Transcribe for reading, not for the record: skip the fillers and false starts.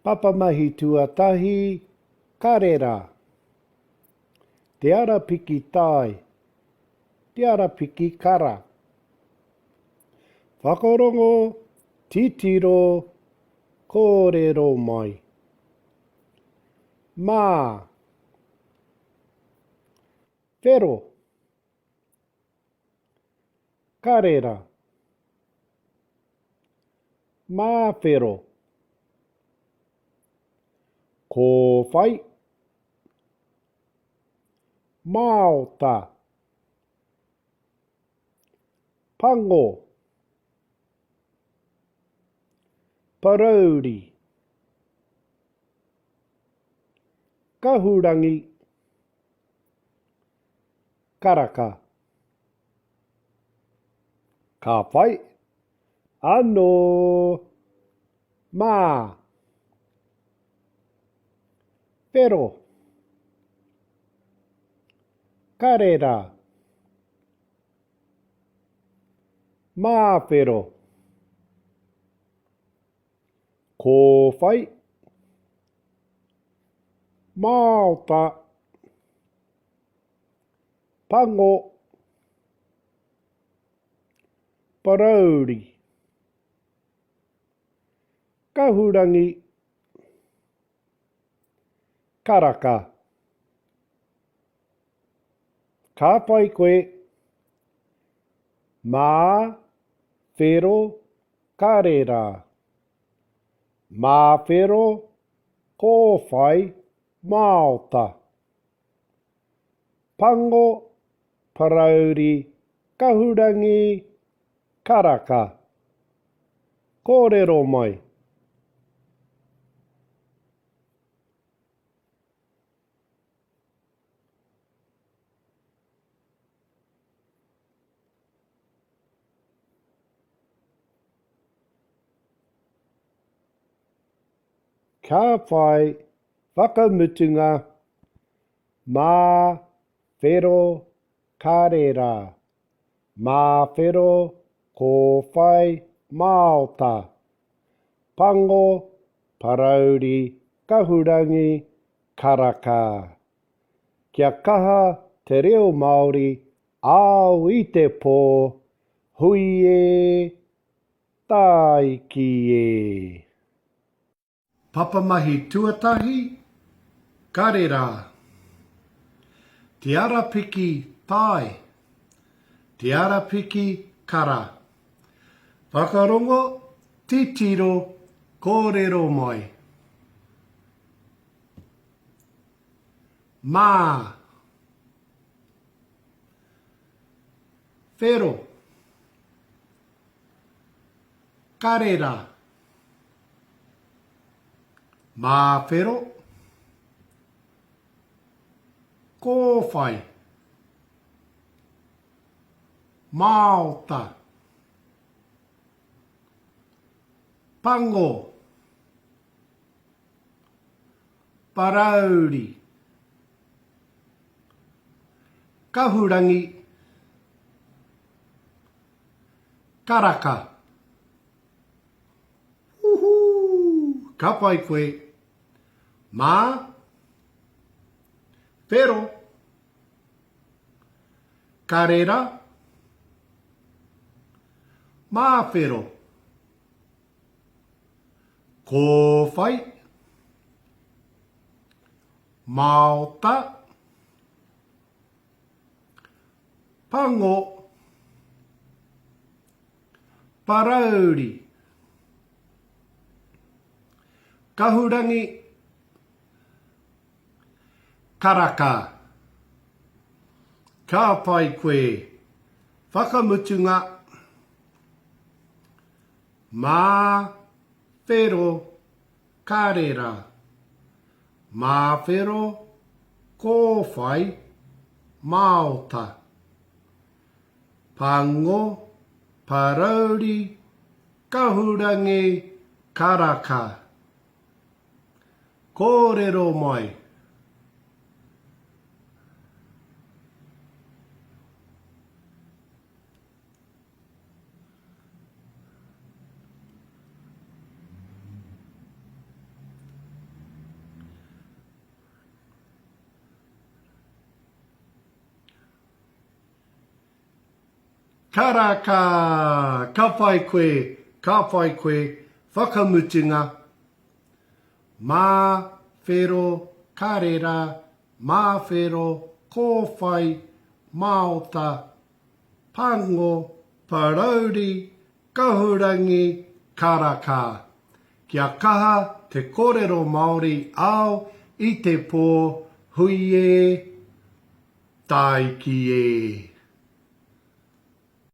Papamahi tuatahi, karera. Te ara piki tai, te ara piki kara. Whakarongo, titiro, kōrero mai. Mā, whero, karera. Mā whero, kō whai. Maota, pango, parauri, kahurangi, karaka. Ka whai, anō, mā, whero, karera, mā whero, kō whai, maota, pango, parauri, kahurangi, karaka. Ka whai koe, mā, whero, karera. Mā whero, kō whai, maota. Pango, parauri, kahurangi, karaka. Kōrero mai. Ka whai, whakamutunga, mā, whero, karera. Mā whero, kō whai, maota. Pango, parauri, kahurangi, karaka. Kia kaha te reo Māori, au i te pō, hui e, tai ki e. Papamahi tuatahi, karera. Te ara piki tai, te ara piki kara. Whakarongo, titiro, kōrero mai. Mā, whero, karera. Mā whero, kō whai, maota. Pango, parauri, kahurangi, karaka. Ka pai koe, mā, whero, karera, mā whero, kō whai, maota, pango, parauri, kahurangi, karaka. Ka pai koe, whakamutunga, mā, whero, karera. Mā whero, kō whai, maota. Pango, parauri, kahurangi, karaka. Kōrero mai. karaka, ka whai koe, whakamutunga. Mā whero karera, mā whero kōwhai, maota, pango, parauri, kahurangi, karaka. Kia kaha te kōrero Māori ao i te pō hui e, tai ki e.